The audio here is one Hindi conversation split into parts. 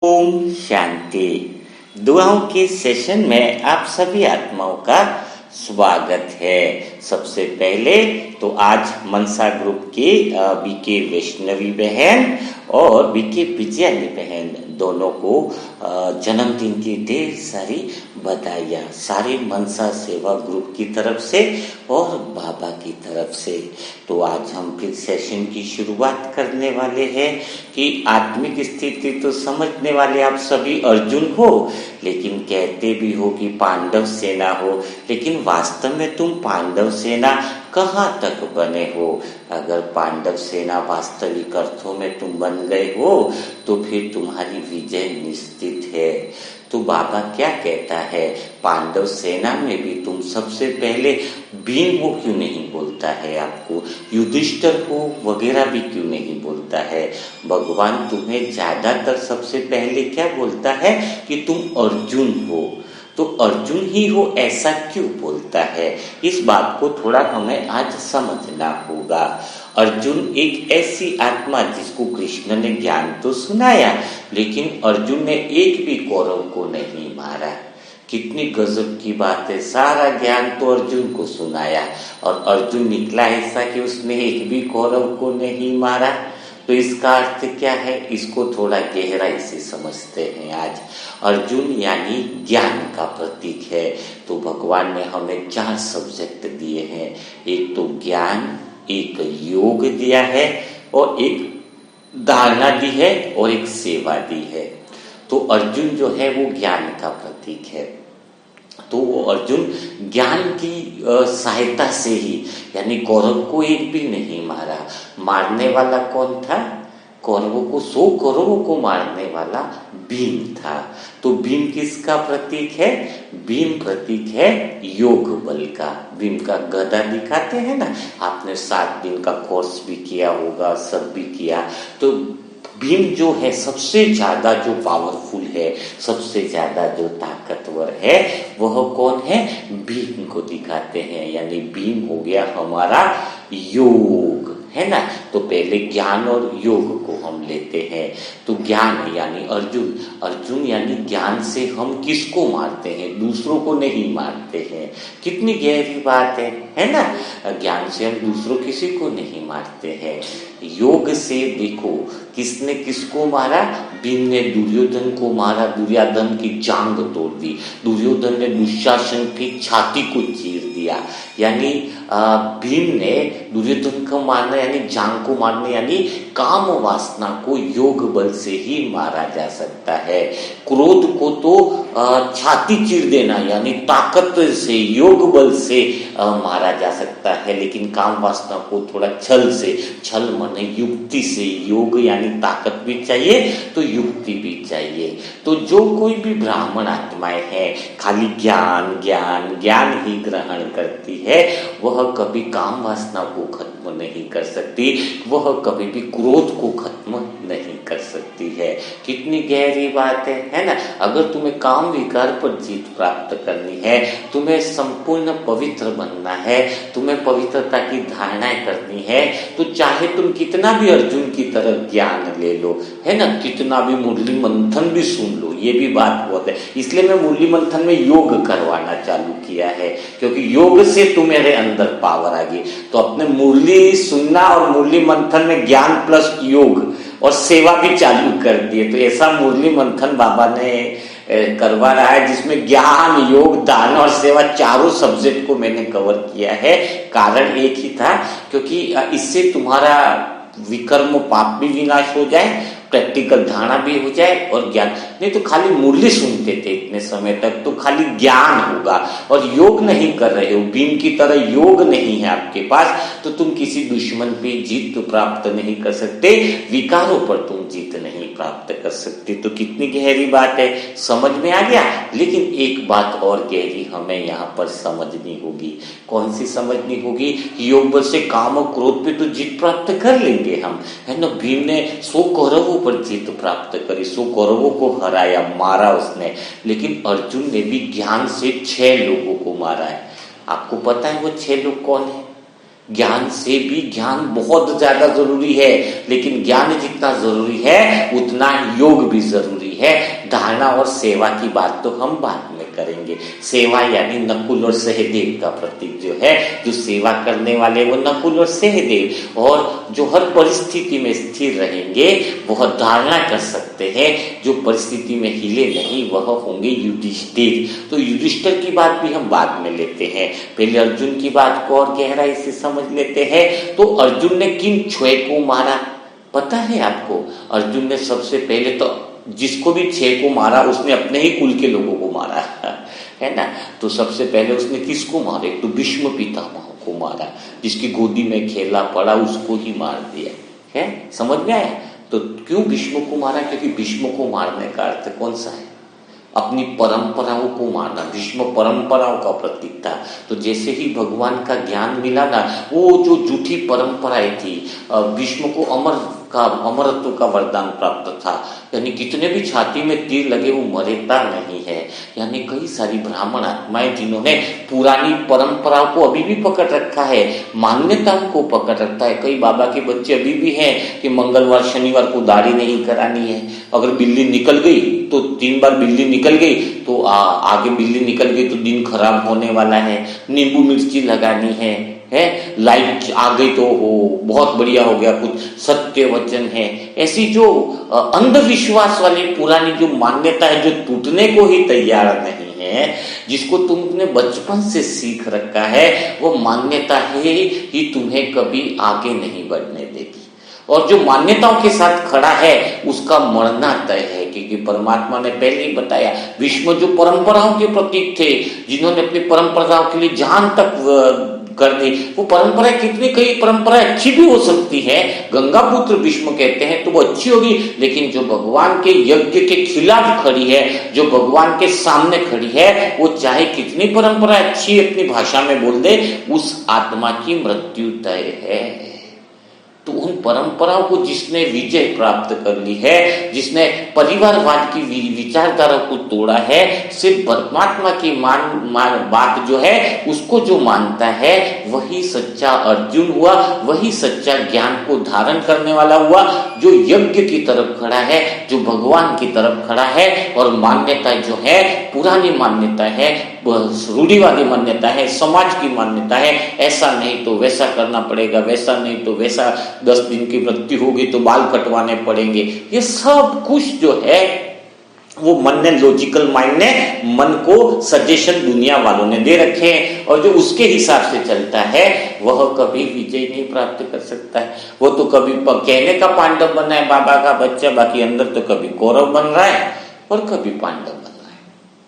ओम शांति। दुआओं के सेशन में आप सभी आत्माओं का स्वागत है। सबसे पहले तो आज मनसा ग्रुप की बीके वैष्णवी बहन और बीके विजयानी बहन दोनों को जन्मदिन की ढेर सारी बधाइयाँ सारे मनसा सेवा ग्रुप की तरफ से और बाबा की तरफ से। तो आज हम फिर सेशन की शुरुआत करने वाले हैं कि आत्मिक स्थिति तो समझने वाले आप सभी अर्जुन हो, लेकिन कहते भी हो कि पांडव सेना हो, लेकिन वास्तव में तुम पांडव सेना कहाँ तक बने हो? अगर पांडव सेना वास्तविक अर्थों में तुम बन गए हो तो फिर तुम्हारी विजय निश्चित है। तो बाबा क्या कहता है, पांडव सेना में भी तुम सबसे पहले भीम हो क्यों नहीं बोलता है? आपको युधिष्ठिर हो वगैरह भी क्यों नहीं बोलता है? भगवान तुम्हें ज्यादातर सबसे पहले क्या बोलता है कि तुम अर्जुन हो। तो अर्जुन ही हो ऐसा क्यों बोलता है? इस बात को थोड़ा हमें आज समझना होगा। अर्जुन एक ऐसी आत्मा जिसको कृष्ण ने ज्ञान तो सुनाया, लेकिन अर्जुन ने एक भी कौरव को नहीं मारा। कितनी गजब की बात है, सारा ज्ञान तो अर्जुन को सुनाया और अर्जुन निकला ऐसा कि उसने एक भी कौरव को नहीं मारा। तो इसका अर्थ क्या है, इसको थोड़ा गहराई से समझते हैं आज। अर्जुन यानी ज्ञान का प्रतीक है। तो भगवान ने हमें 4 सब्जेक्ट दिए हैं, एक तो ज्ञान, एक योग दिया है और एक धारणा दी है और एक सेवा दी है। तो अर्जुन जो है वो ज्ञान का प्रतीक है। तो वो अर्जुन ज्ञान की सहायता से ही, यानी कौरव को एक भी नहीं मारा। मारने वाला कौन था? कौरवों को 100 कौरवों को मारने वाला भीम था। तो भीम किसका प्रतीक है? भीम प्रतीक है योग बल का। भीम का गदा दिखाते हैं ना, आपने 7 दिन का कोर्स भी किया होगा, सब भी किया। तो भीम जो है सबसे ज्यादा जो पावरफुल है, सबसे ज्यादा जो ताकतवर है, वह कौन है? भीम को दिखाते हैं। यानी भीम हो गया हमारा योग, है ना। तो पहले ज्ञान और योग को हम लेते हैं। तो ज्ञान यानी अर्जुन, अर्जुन यानी ज्ञान से हम किसको मारते हैं? दूसरों को नहीं मारते हैं। कितनी गहरी बात है ना। ज्ञान से हम दूसरों किसी को नहीं मारते हैं। योग से देखो किसने किसको मारा? भीम ने दुर्योधन को मारा, दुर्योधन की जांग तोड़ दी। दुर्योधन ने दुशासन की छाती को चीर दिया। यानी भीम ने दुर्योधन को मारना यानी जांग को मारना, यानी काम वासना को योग बल से ही मारा जा सकता है। क्रोध को तो छाती चीर देना यानी ताकत से, योग बल से मारा जा सकता है, लेकिन काम वासना को थोड़ा छल से, छल माने युक्ति से। योग यानी ताकत भी चाहिए तो युक्ति भी चाहिए। तो जो कोई भी ब्राह्मण आत्माएं हैं खाली ज्ञान ज्ञान ज्ञान ही ग्रहण करती है, वह कभी काम वासना को खत्म नहीं कर सकती, वह कभी भी क्रोध को खत्म नहीं कर सकती है। कितनी गहरी बात है ना। अगर तुम्हें काम विकार पर जीत प्राप्त करनी है, तुम्हें संपूर्ण पवित्र बनना है, तुम्हें पवित्रता की धारणाएं करनी है, तो चाहे तुम कितना भी अर्जुन की तरह ज्ञान ले लो, है ना, कितना भी मुरली मंथन भी सुन लो, ये भी बात बहुत है। इसलिए मैं मुरली मंथन में योग करवाना चालू किया है, क्योंकि योग से तुम्हारे अंदर पावर आ गई। तो अपने मुरली सुनना और मुरली मंथन में ज्ञान प्लस योग और सेवा भी चालू कर दिए। तो ऐसा मुरली मंथन बाबा ने करवा रहा है जिसमें ज्ञान, योग, दान और सेवा चारों सब्जेक्ट को मैंने कवर किया है। कारण एक ही था, क्योंकि इससे तुम्हारा विकर्म पाप भी विनाश हो जाए, प्रैक्टिकल धारणा भी हो जाए और ज्ञान। नहीं तो खाली मुरली सुनते थे इतने समय तक तो खाली ज्ञान होगा और योग नहीं कर रहे हो, भीम की तरह योग नहीं है आपके पास, तो तुम किसी दुश्मन पे जीत तो प्राप्त नहीं कर सकते, विकारों पर तुम जीत नहीं प्राप्त कर सकते। तो कितनी गहरी बात है, समझ में आ गया। लेकिन एक बात और गहरी हमें यहाँ पर समझनी होगी। कौन सी समझनी होगी? योग बल से काम और क्रोध पे तो जीत प्राप्त कर लेंगे हम, है ना। भीम ने 100 कौरवों पर जीत प्राप्त करी, 100 कौरवों को हराया, मारा उसने। लेकिन अर्जुन ने भी ज्ञान से 6 लोगों को मारा है। आपको पता है वो 6 लोग कौन है? ज्ञान से भी, ज्ञान बहुत ज्यादा जरूरी है, लेकिन ज्ञान जितना जरूरी है उतना योग भी जरूरी है। धारणा और सेवा की बात तो हम बाद में करेंगे। सेवा यानी नकुल और सहदेव का प्रतीक जो है, जो सेवा करने वाले वो नकुल और सहदेव, और जो हर परिस्थिति में स्थिर रहेंगे वह धारणा कर सकते हैं, जो परिस्थिति में हिले नहीं वह होंगे युधिष्ठिर। तो युधिष्ठिर की बात भी हम बाद में लेते हैं, पहले अर्जुन की बात को और गहराई से समझ लेते हैं। तो अर्जुन ने किन छुए को मारा पता है आपको? अर्जुन ने सबसे पहले तो जिसको भी छे को मारा उसने अपने ही कुल के लोगों को मारा है ना। तो सबसे पहले उसने किसको मारा? एक तो भीष्म पितामह को मारा, जिसकी गोदी में खेला पड़ा उसको ही मार दिया है। समझ में आया? तो क्यों भीष्म को मारा? क्योंकि भीष्म को मारने का अर्थ कौन सा है? अपनी परंपराओं को मारना। भीष्म परंपराओं का प्रतीक था। तो जैसे ही भगवान का ज्ञान मिला ना, वो जो झूठी परंपराएं थी, भीष्म को अमरत्व का वरदान प्राप्त था, यानी कितने भी छाती में तीर लगे वो मरेता नहीं है। यानी कई सारी ब्राह्मण आत्माएं जिन्होंने पुरानी परंपराओं को अभी भी पकड़ रखा है, मान्यताओं को पकड़ रखा है। कई बाबा के बच्चे अभी भी हैं कि मंगलवार शनिवार को दाढ़ी नहीं करानी है, अगर बिल्ली निकल गई तो 3 बार बिल्ली निकल गई तो आगे बिल्ली निकल गई तो दिन खराब होने वाला है, नींबू मिर्ची लगानी है, लाइट आ गई तो हो बहुत बढ़िया हो गया, कुछ सत्य वचन है। ऐसी जो अंधविश्वास वाली पुरानी जो मान्यता है, जो टूटने को ही तैयार नहीं है, जिसको तुमने बचपन से सीख रखा है, वो मान्यता है ही तुम्हें कभी आगे नहीं बढ़ने देगी। और जो मान्यताओं के साथ खड़ा है उसका मरना तय है, क्योंकि परमात्मा ने पहले ही बताया, भीष्म जो परंपराओं के प्रतीक थे, जिन्होंने अपनी परंपराओं के लिए जान तक कर दी। वो परंपरा कितनी, कई परंपराएं अच्छी भी हो सकती है, गंगा पुत्र भीष्म कहते हैं तो वो अच्छी होगी, लेकिन जो भगवान के यज्ञ के खिलाफ खड़ी है, जो भगवान के सामने खड़ी है, वो चाहे कितनी परंपरा अच्छी अपनी भाषा में बोल दे, उस आत्मा की मृत्यु तय है। तो उन परंपराओं को जिसने विजय प्राप्त कर ली है, जिसने परिवारवाद की विचारधारा को तोड़ा है, सिर्फ परमात्मा की बात जो है उसको जो मानता है, वही सच्चा अर्जुन हुआ, वही सच्चा ज्ञान को धारण करने वाला हुआ, जो यज्ञ की तरफ खड़ा है, जो भगवान की तरफ खड़ा है। और मान्यता जो है पुरानी मान्यता है, रूढ़िवादी मान्यता है, समाज की मान्यता है, ऐसा नहीं तो वैसा करना पड़ेगा, वैसा नहीं तो वैसा, 10 दिन की मृत्यु होगी तो बाल कटवाने पड़ेंगे, ये सब कुछ जो है वो मन ने, लॉजिकल माइंड ने, मन को सजेशन दुनिया वालों ने दे रखे हैं, और जो उसके हिसाब से चलता है वह कभी विजय नहीं प्राप्त कर सकता है। वो तो कभी कहने का पांडव बना है बाबा का बच्चा, बाकी अंदर तो कभी कौरव बन रहा है और कभी पांडव बन रहा है।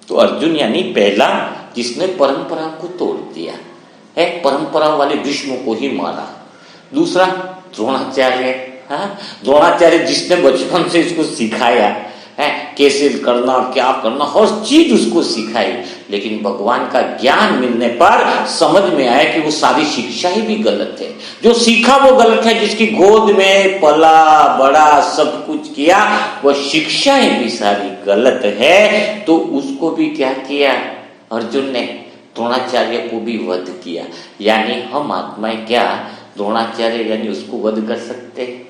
तो अर्जुन यानी पहला जिसने परंपरा को तोड़ दिया है, परंपरा वाले भीष्म को ही मारा। दूसरा द्रोणाचार्य, द्रोणाचार्य जिसने बचपन से इसको सिखाया है कैसे करना, क्या करना, हर चीज उसको सिखाई, लेकिन भगवान का ज्ञान मिलने पर समझ में आया कि वो सारी शिक्षा ही भी गलत है। जो सीखा वो गलत है, जिसकी गोद में पला बड़ा सब कुछ किया, वह शिक्षाएं भी सारी गलत है। तो उसको भी क्या किया अर्जुन ने? द्रोणाचार्य को भी वध किया। यानी हम आत्माएं क्या द्रोणाचार्य यानी उसको वध कर सकते हैं?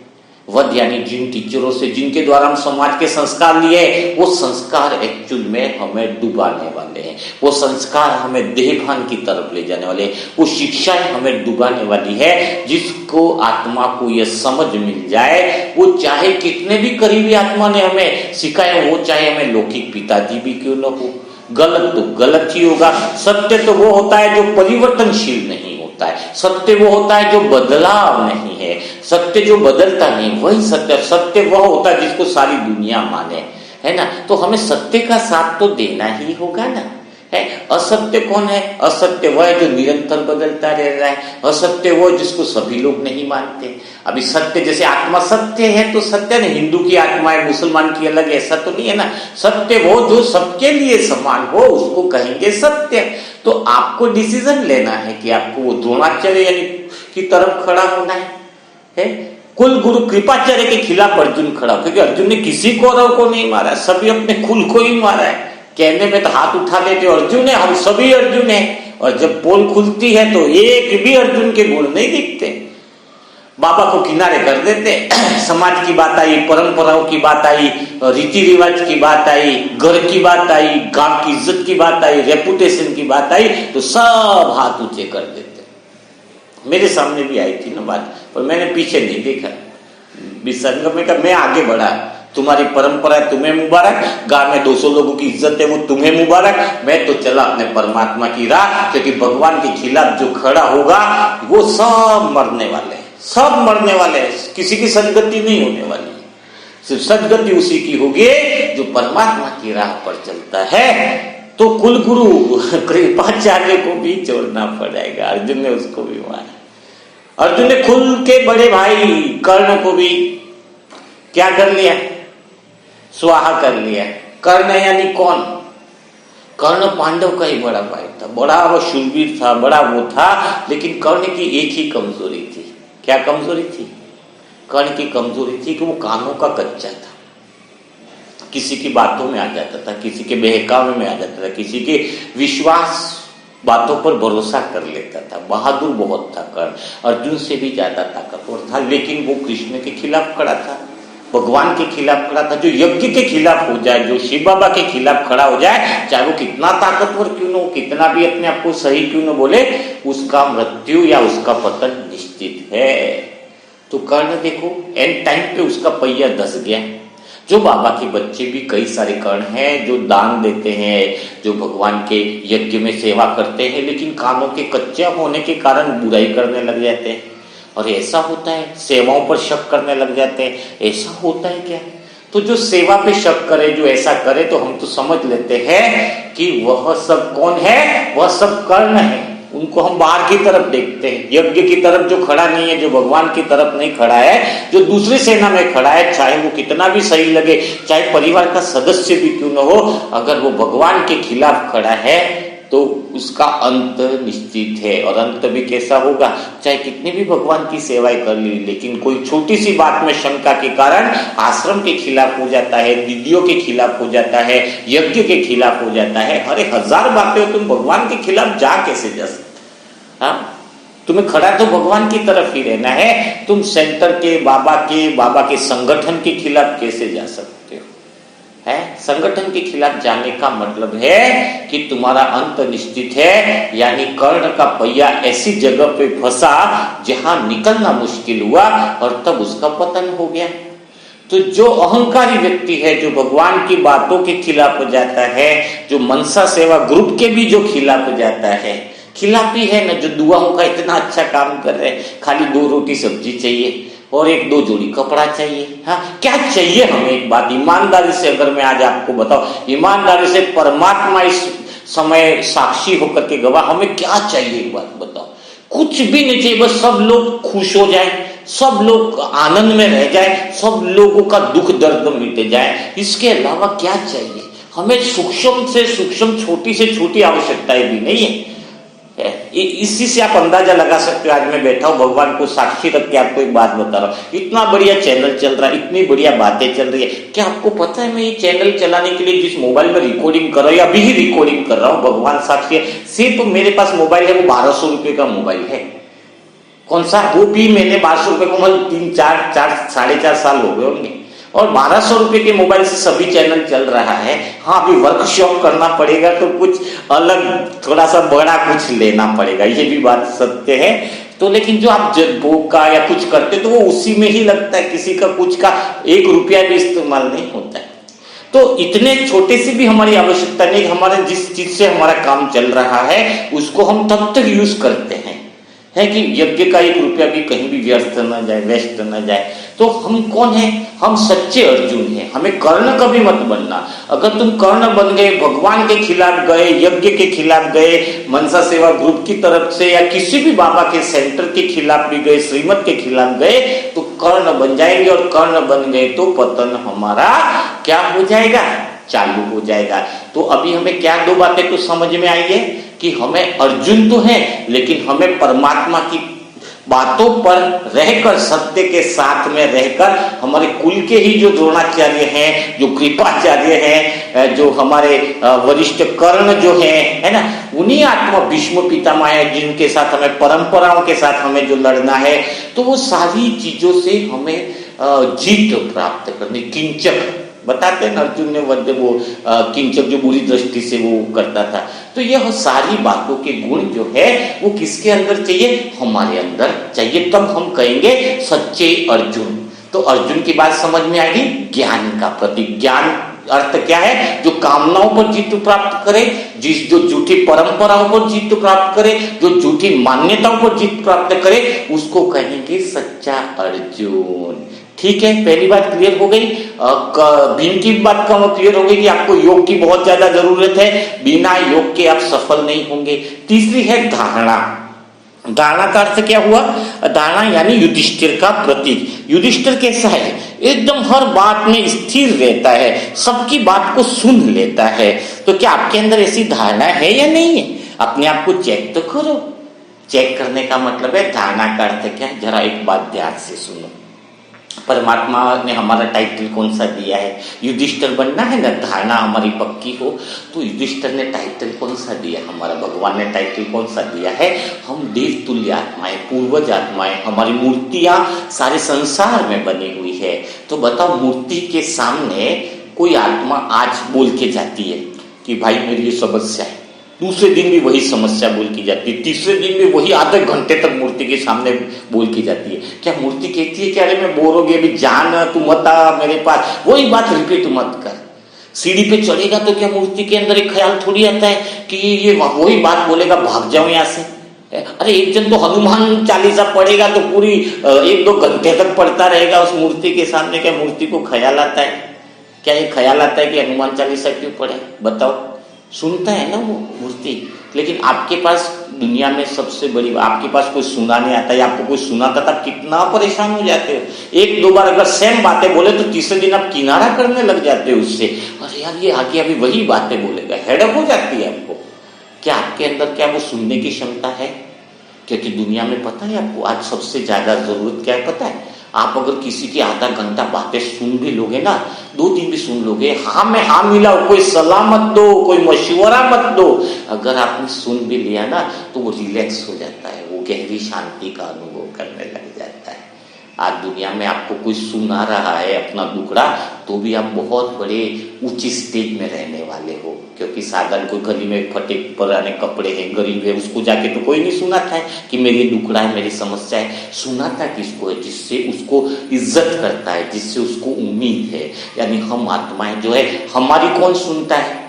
वध यानी जिन टीचरों से, जिनके द्वारा हम समाज के संस्कार लिए, वो संस्कार एक्चुअल में हमें डुबाने वाले हैं, वो संस्कार हमें देहभान की तरफ ले जाने वाले हैं, वो शिक्षाएं हमें डुबाने वाली है। जिसको आत्मा को यह समझ मिल जाए, वो चाहे कितने भी करीबी आत्मा ने हमें सिखाया, वो चाहे हमें लौकिक पिताजी भी क्यों न हो, गलत तो गलत ही होगा। सत्य तो वो होता है जो परिवर्तनशील नहीं होता है, सत्य वो होता है जो बदलाव नहीं है, सत्य जो बदलता नहीं, वही सत्य। सत्य वह होता है जिसको सारी दुनिया माने, है ना। तो हमें सत्य का साथ तो देना ही होगा ना, है। असत्य कौन है? असत्य वह है जो निरंतर बदलता रह रहा है, असत्य वो जिसको सभी लोग नहीं मानते। अभी सत्य जैसे आत्मा सत्य है तो सत्य नहीं, हिंदू की आत्मा है, मुसलमान की अलग है, ऐसा तो नहीं है ना। सत्य वो जो सबके लिए समान हो, उसको कहेंगे सत्य। तो आपको डिसीजन लेना है कि आपको वो द्रोणाचार्य यानी की तरफ खड़ा होना है। कुल गुरु कृपाचार्य के खिलाफ अर्जुन खड़ा, क्योंकि अर्जुन ने किसी कौरव को नहीं मारा, सभी अपने कुल को ही मारा है। कहने में तो हाथ उठा लेते अर्जुन है, हम सभी अर्जुन है, और जब पोल खुलती है तो एक भी अर्जुन के गुण नहीं दिखते। बाबा को किनारे कर देते। समाज की बात आई, परंपराओं की बात आई, रीति रिवाज की बात आई, घर की बात आई, गांव की इज्जत की बात आई, रेपुटेशन की बात आई, तो सब हाथ ऊंचे कर देते। मेरे सामने भी आई थी ना बात, पर मैंने पीछे नहीं देखा। विसंगम में मैं आगे बढ़ा, तुम्हारी परंपरा है तुम्हें मुबारक, गांव में 200 लोगों की इज्जत है वो तुम्हें मुबारक, मैं तो चला अपने परमात्मा की राह, क्योंकि भगवान के खिलाफ जो खड़ा होगा वो सब मरने वाले हैं, सब मरने वाले हैं, किसी की सदगति नहीं होने वाली। सिर्फ सदगति उसी की होगी जो परमात्मा की राह पर चलता है। तो कुल गुरु कृपाचार्य को भी छोड़ना पड़ेगा। अर्जुन ने उसको भी मारा। अर्जुन ने खुल के बड़े भाई कर्ण को भी क्या कर लिया, स्वाहा कर लिया। कर्ण यानी कौन? कर्ण पांडव का ही बड़ा भाई था, बड़ा वो शूरवीर था, बड़ा वो था, लेकिन कर्ण की एक ही कमजोरी थी। क्या कमजोरी थी? कर्ण की कमजोरी थी कि वो कानों का कच्चा था, किसी की बातों में आ जाता था, किसी के बहकावे में आ जाता था, किसी के विश्वास बातों पर भरोसा कर लेता था। बहादुर बहुत था कर्ण, अर्जुन से भी ज्यादा ताकतवर था, लेकिन वो कृष्ण के खिलाफ खड़ा था, भगवान के खिलाफ खड़ा था। जो यज्ञ के खिलाफ हो जाए, जो शिव बाबा के खिलाफ खड़ा हो जाए, चाहे वो कितना ताकतवर क्यों न हो, कितना भी अपने आप को सही क्यों न बोले, उसका मृत्यु या उसका पतन निश्चित है। तो कर्ण देखो एंड टाइम पे उसका पहिया धस गया। जो बाबा के बच्चे भी कई सारे कर्ण हैं, जो दान देते हैं, जो भगवान के यज्ञ में सेवा करते हैं, लेकिन कानों के कच्चे होने के कारण बुराई करने लग जाते हैं। और ऐसा होता है, सेवाओं पर शक करने लग जाते हैं, ऐसा होता है क्या? तो जो सेवा पे शक करे, जो ऐसा करे, तो हम तो समझ लेते हैं कि वह सब कौन है? वह सब कर्ण है। उनको हम बाहर की तरफ देखते हैं, यज्ञ की तरफ जो खड़ा नहीं है, जो भगवान की तरफ नहीं खड़ा है, जो दूसरी सेना में खड़ा है, चाहे वो कितना भी सही लगे, चाहे परिवार का सदस्य भी क्यों न हो, अगर वो भगवान के खिलाफ खड़ा है तो उसका अंत निश्चित है। और अंत भी कैसा होगा? चाहे कितनी भी भगवान की सेवाएं कर ली, लेकिन कोई छोटी सी बात में शंका के कारण आश्रम के खिलाफ हो जाता है, दीदियों के खिलाफ हो जाता है, यज्ञ के खिलाफ हो जाता है। अरे हजार बातें हो, तुम भगवान के खिलाफ जा कैसे जा सकते? हाँ, तुम्हें खड़ा तो भगवान की तरफ ही रहना है। तुम सेंटर के बाबा के संगठन के खिलाफ कैसे जा सकते हो? है, संगठन के खिलाफ जाने का मतलब है कि तुम्हारा अंत निश्चित है। यानी कर्ण का पहिया ऐसी जगह पे फंसा जहां निकलना मुश्किल हुआ और तब उसका पतन हो गया। तो जो अहंकारी व्यक्ति है, जो भगवान की बातों के खिलाफ हो जाता है, जो मनसा सेवा ग्रुप के भी जो खिलाफ हो जाता है, खिलाफी है ना, जो दुआओं का इतना अच्छा काम कर रहे हैं, खाली 2 रोटी सब्जी चाहिए और 1-2 जोड़ी कपड़ा चाहिए। हाँ, क्या चाहिए हमें? एक बात ईमानदारी से अगर मैं आज आपको बताऊं, ईमानदारी से परमात्मा इस समय साक्षी होकर के गवाह, हमें क्या चाहिए एक बात बताओ? कुछ भी नहीं चाहिए, बस सब लोग खुश हो जाए, सब लोग आनंद में रह जाए, सब लोगों का दुख दर्द मिटे जाए। इसके अलावा क्या चाहिए हमें? सूक्ष्म से सूक्ष्म, छोटी से छोटी आवश्यकताएं भी नहीं है। इसी से आप अंदाजा लगा सकते हो। आज मैं बैठा हूं, भगवान को साक्षी रख के आपको एक बात बता रहा हूं, इतना बढ़िया चैनल चल रहा है, इतनी बढ़िया बातें चल रही है। क्या आपको पता है मैं ये चैनल चलाने के लिए जिस मोबाइल में रिकॉर्डिंग कर रहा हूं, अभी ही रिकॉर्डिंग कर रहा हूं, भगवान साक्षी है, सिर्फ मेरे पास मोबाइल है वो 1200 रुपए का मोबाइल है। कौन सा? वो भी मैंने 1200 रुपए को मतलब 3-4 साल हो गए होंगे, और 1200 रुपए के मोबाइल से सभी चैनल चल रहा है। हाँ, अभी वर्कशॉप करना पड़ेगा तो कुछ अलग, थोड़ा सा बड़ा कुछ लेना पड़ेगा, ये भी बात सत्य है। तो लेकिन जो आप जब का या कुछ करते तो वो उसी में ही लगता है, किसी का कुछ का 1 रुपया भी इस्तेमाल नहीं होता है। तो इतने छोटे से भी हमारी आवश्यकता नहीं, हमारे जिस चीज से हमारा काम चल रहा है उसको हम तब तक यूज करते हैं है कि यज्ञ का 1 रुपया भी कहीं भी व्यर्थ न जाए, वेस्ट न जाए। तो हम कौन है? हम सच्चे अर्जुन हैं। हमें कर्ण कभी मत बनना। अगर तुम कर्ण बन गए, भगवान के खिलाफ गए, यज्ञ के खिलाफ गए, मनसा सेवा ग्रुप की तरफ से या किसी भी बाबा के सेंटर के खिलाफ भी गए, श्रीमत के खिलाफ गए, तो कर्ण बन जाएंगे। और कर्ण बन गए तो पतन हमारा क्या हो जाएगा? चालू हो जाएगा। तो अभी हमें क्या 2 बातें तो समझ में आई है कि हमें अर्जुन तो है, लेकिन हमें परमात्मा की बातों पर रहकर, सत्य के साथ में रहकर, हमारे कुल के ही जो द्रोणाचार्य हैं, जो कृपाचार्य हैं, जो हमारे वरिष्ठ कर्ण जो हैं, है ना, उन्हीं आत्मा भीष्म पितामह है जिनके साथ हमें, परंपराओं के साथ हमें जो लड़ना है, तो वो सारी चीजों से हमें जीत प्राप्त करनी। किंचक बताते हैं अर्जुन ने वो किंचक जो बुरी दृष्टि से वो करता था, तो यह सारी बातों के गुण जो है वो किसके अंदर चाहिए? हमारे अंदर चाहिए, तब हम कहेंगे सच्चे अर्जुन। तो अर्जुन की बात समझ में आएगी, ज्ञान का प्रतीक। ज्ञान अर्थ क्या है? जो कामनाओं पर जीत प्राप्त करे, जो झूठी परंपराओं पर जीत प्राप्त करे, जो झूठी मान्यताओं पर जीत प्राप्त करे, उसको कहेंगे सच्चा अर्जुन। ठीक है, पहली बात क्लियर हो गई। भीम की बात का क्लियर हो गई कि आपको योग की बहुत ज्यादा जरूरत है, बिना योग के आप सफल नहीं होंगे। तीसरी है धारणा। धारणा का अर्थ क्या हुआ? धारणा यानी युधिष्ठिर का प्रतीक। युधिष्ठिर कैसा है? एकदम हर बात में स्थिर रहता है, सबकी बात को सुन लेता है। तो क्या आपके अंदर ऐसी धारणा है या नहीं है? अपने आप को चेक तो करो। चेक करने का मतलब है, धारणा का अर्थ क्या है? जरा एक बात ध्यान से सुनो। परमात्मा ने हमारा टाइटल कौन सा दिया है? युधिष्ठिर बनना है ना, धारणा हमारी पक्की हो। तो युधिष्ठिर ने टाइटल कौन सा दिया? हमारा भगवान ने टाइटल कौन सा दिया है? हम देव तुल्य आत्माएं, पूर्वज आत्माएं, हमारी मूर्तियां सारे संसार में बनी हुई है। तो बताओ, मूर्ति के सामने कोई आत्मा आज बोल के जाती है कि भाई मेरी ये समस्या है, दूसरे दिन भी वही समस्या बोल की जाती है, तीसरे दिन भी वही आधे घंटे तक मूर्ति के सामने बोल की जाती है। क्या मूर्ति कहती है कि अरे मैं बोर हो गया, अभी जान तू मत आ मेरे पास, वही बात रिपीट मत कर। सीढ़ी पे चढ़ेगा तो क्या मूर्ति के अंदर एक ख्याल थोड़ी आता है कि ये वही बात बोलेगा, भाग जाऊं यहाँ से? अरे एक जन तो हनुमान चालीसा पढ़ेगा तो पूरी 1-2 घंटे तक पढ़ता रहेगा उस मूर्ति के सामने। क्या मूर्ति को ख्याल आता है? क्या ये ख्याल आता है कि हनुमान चालीसा क्यों पढ़े? बताओ। सुनता है ना वो मूर्ति। लेकिन आपके पास दुनिया में सबसे बड़ी, आपके पास कोई सुनाने आता है, आपको कोई सुनाता था, कितना परेशान हो जाते हो। 1-2 बार अगर सेम बातें बोले तो तीसरे दिन आप किनारा करने लग जाते हो उससे। अरे यार ये आगे अभी वही बातें बोलेगा, हेडअप हो जाती है आपको। क्या आपके अंदर क्या वो सुनने की क्षमता है? क्योंकि दुनिया में पता है आपको आज सबसे ज्यादा जरूरत क्या है पता है? आप अगर किसी की आधा घंटा बातें सुन भी लोगे ना, 2-3 भी सुन लोगे, हाँ में हाँ मिलाओ, कोई सलाह मत दो, कोई मशवरा मत दो, अगर आपने सुन भी लिया ना तो वो रिलैक्स हो जाता है, वो गहरी शांति का अनुभव करने लग जाता है। आज दुनिया में आपको कोई सुना रहा है अपना दुखड़ा, तो भी आप बहुत बड़े ऊंची स्टेज में रहने वाले हो। क्योंकि साधारण कोई गली में फटे पुराने कपड़े हैं, गरीब है, उसको जाके तो कोई नहीं सुनाता है कि मेरी दुखड़ा है, मेरी समस्या है। सुनाता किसको है? जिससे उसको इज्जत करता है, जिससे उसको उम्मीद है। यानी हम आत्माएं जो है, हमारी कौन सुनता है?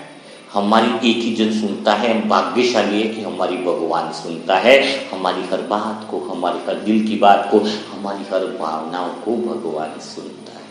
हमारी एक ही जन सुनता है। हम भाग्यशाली है कि हमारी भगवान सुनता है, हमारी हर बात को, हमारी हर दिल की बात को, हमारी हर भावनाओं को भगवान सुनता है।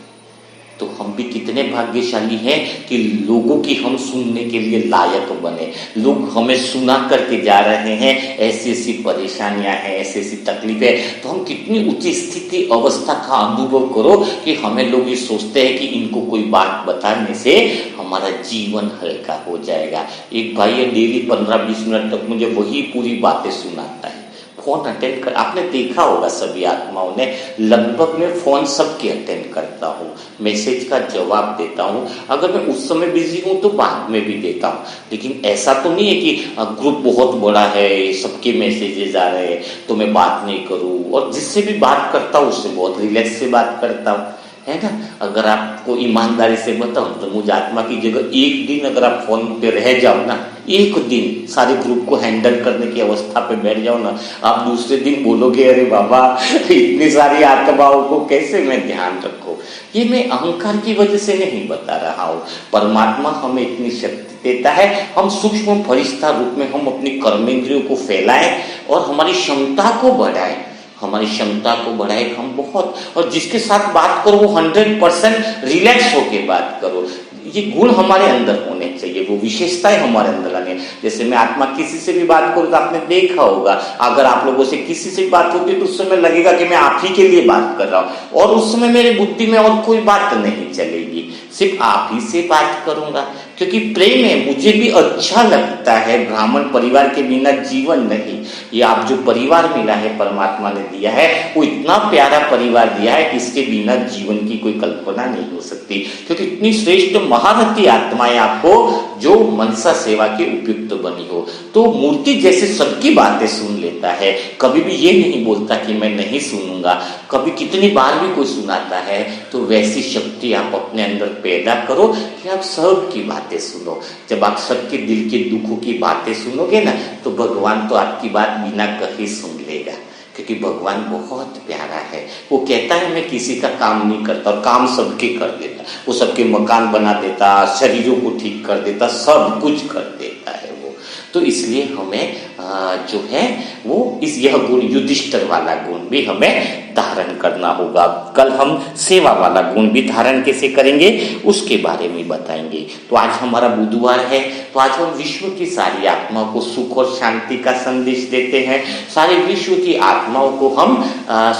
तो हम भी कितने भाग्यशाली हैं कि लोगों की हम सुनने के लिए लायक बने। लोग हमें सुना करके जा रहे हैं, ऐसी ऐसी परेशानियां हैं, ऐसी ऐसी तकलीफें, तो हम कितनी उच्च स्थिति अवस्था का अनुभव करो कि हमें लोग ये सोचते हैं कि इनको कोई बात बताने से हमारा जीवन हल्का हो जाएगा। एक भाई है, डेली 15-20 मिनट तक मुझे वही पूरी बातें सुनाता है। फोन अटेंड कर, आपने देखा होगा सभी आत्माओं ने, लगभग मैं फोन सबके अटेंड करता हूँ, मैसेज का जवाब देता हूँ। अगर मैं उस समय बिजी हूँ तो बाद में भी देता हूँ। लेकिन ऐसा तो नहीं है कि ग्रुप बहुत बड़ा है, सबके मैसेजेस आ रहे हैं तो मैं बात नहीं करूँ। और जिससे भी बात करता हूँ उससे बहुत रिलैक्स से बात करता हूँ, है ना। अगर आपको ईमानदारी से बताऊं तो मुझ आत्मा की जगह एक दिन अगर आप फोन पे रह जाओ ना, एक दिन सारे ग्रुप को हैंडल करने की अवस्था पे बैठ जाओ ना, आप दूसरे दिन बोलोगे अरे बाबा इतनी सारी आत्माओं को कैसे मैं ध्यान रखूं। ये मैं अहंकार की वजह से नहीं बता रहा हूँ। परमात्मा हमें इतनी शक्ति देता है, हम सूक्ष्म फरिश्ता रूप में हम अपनी कर्मेंद्रियों को फैलाएं और हमारी क्षमता को बढ़ाएं। हमारी क्षमता को बढ़ाए हम बहुत, और जिसके साथ बात करो वो 100% रिलैक्स होके बात करो। ये गुण हमारे अंदर होने चाहिए, वो विशेषताएं हमारे अंदर आने। जैसे मैं आत्मा किसी से भी बात करूं तो आपने देखा होगा, अगर आप लोगों से किसी से बात होती है तो उस समय लगेगा कि मैं आप ही के लिए बात कर रहा हूं, और उस समय मेरी बुद्धि में और कोई बात नहीं चलेगी। सिर्फ आप ही से बात करूंगा, क्योंकि प्रेम है, मुझे भी अच्छा लगता है। ब्राह्मण परिवार के बिना जीवन नहीं। ये आप जो परिवार मिला है परमात्मा ने दिया है, वो इतना प्यारा परिवार दिया है कि इसके बिना जीवन की कोई कल्पना नहीं हो सकती, क्योंकि इतनी श्रेष्ठ महारथी आत्माएं आपको जो मनसा सेवा के उपयुक्त बनी हो। तो मूर्ति जैसे सबकी बातें सुन लेता है, कभी भी ये नहीं बोलता कि मैं नहीं सुनूंगा, कभी कितनी बार भी कोई सुनाता है। तो वैसी शक्ति आप अपने अंदर पैदा करो कि आप सबकी बातें सुनो। जब आप सबके दिल के दुखों की बातें सुनोगे ना, तो भगवान तो आपकी बात बिना कहे सुन लेगा, क्योंकि भगवान बहुत प्यारा है। वो कहता है मैं किसी का काम नहीं करता, और काम सबके कर देता। वो सबके मकान बना देता, शरीरों को ठीक कर देता, सब कुछ कर देता है वो। तो इसलिए हमें जो है वो यह गुण, युधिष्ठिर वाला गुण भी हमें धारण करना होगा। कल हम सेवा वाला गुण भी धारण कैसे करेंगे उसके बारे में बताएंगे। तो आज हमारा बुधवार है, तो आज हम विश्व की सारी आत्माओं को सुख और शांति का संदेश देते हैं। सारे विश्व की आत्माओं को हम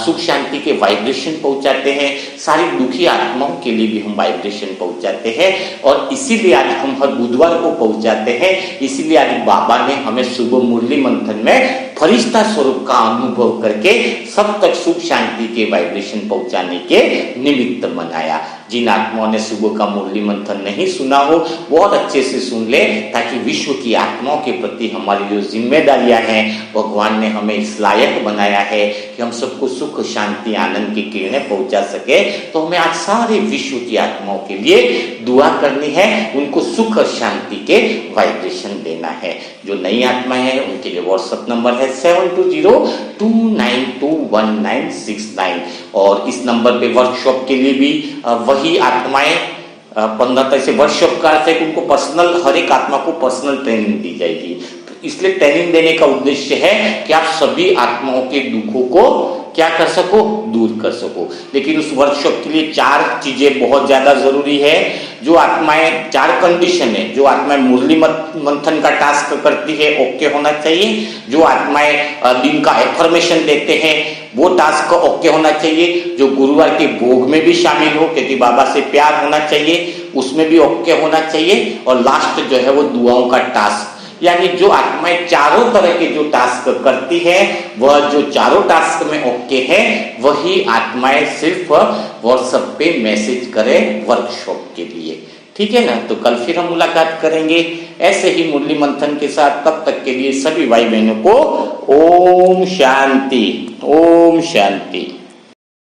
सुख शांति के वाइब्रेशन पहुंचाते हैं। सारी दुखी आत्माओं के लिए भी हम वाइब्रेशन पहुंचाते हैं, और इसीलिए आज हम हर बुधवार को पहुंचाते हैं। इसीलिए आज बाबा ने हमें सुबह मुरली मंथन में फरिश्ता स्वरूप का अनुभव करके सब तक सुख शांति के वाइब्रेशन पहुंचाने के निमित्त बनाया। जिन आत्माओं ने सुबह का मुरली मंथन नहीं सुना हो, बहुत अच्छे से सुन ले, ताकि विश्व की आत्माओं के प्रति हमारी जो जिम्मेदारियां हैं, भगवान ने हमें इस लायक बनाया है कि हम सबको सुख शांति आनंद की किरणें पहुंचा सके। तो हमें आज सारे विश्व की आत्माओं के लिए दुआ करनी है, उनको सुख और शांति के वाइब्रेशन देना है। जो नई आत्मा है उनके लिए व्हाट्सएप नंबर है 7202921969, और इस नंबर पे वर्कशॉप के लिए भी वही आत्माएं 15 तारीख से वर्कशॉप का अर्थ है कि उनको पर्सनल, हर एक आत्मा को पर्सनल ट्रेनिंग दी जाएगी। तो इसलिए ट्रेनिंग देने का उद्देश्य है कि आप सभी आत्माओं के दुखों को क्या कर सको, दूर कर सको। लेकिन उस वर्कशॉप के लिए 4 चीजें बहुत ज्यादा जरूरी है। जो आत्माएं, 4 कंडीशन है। जो आत्माएं मुरली मंथन का टास्क करती है, ओके होना चाहिए। जो आत्माएं दिन का एफर्मेशन देते हैं, वो टास्क ओके होना चाहिए। जो गुरुवार के भोग में भी शामिल हो, क्योंकि बाबा से प्यार होना चाहिए, उसमें भी ओके होना चाहिए। और लास्ट जो है वो दुआओं का टास्क, यानी जो आत्माएं चारों तरह के जो टास्क करती है, वह जो चारों टास्क में ओके है, वही आत्माएं सिर्फ व्हाट्सएप पे मैसेज करें वर्कशॉप के लिए। ठीक है ना। तो कल फिर हम मुलाकात करेंगे ऐसे ही मुरली मंथन के साथ। तब तक के लिए सभी भाई बहनों को ओम शांति, ओम शांति।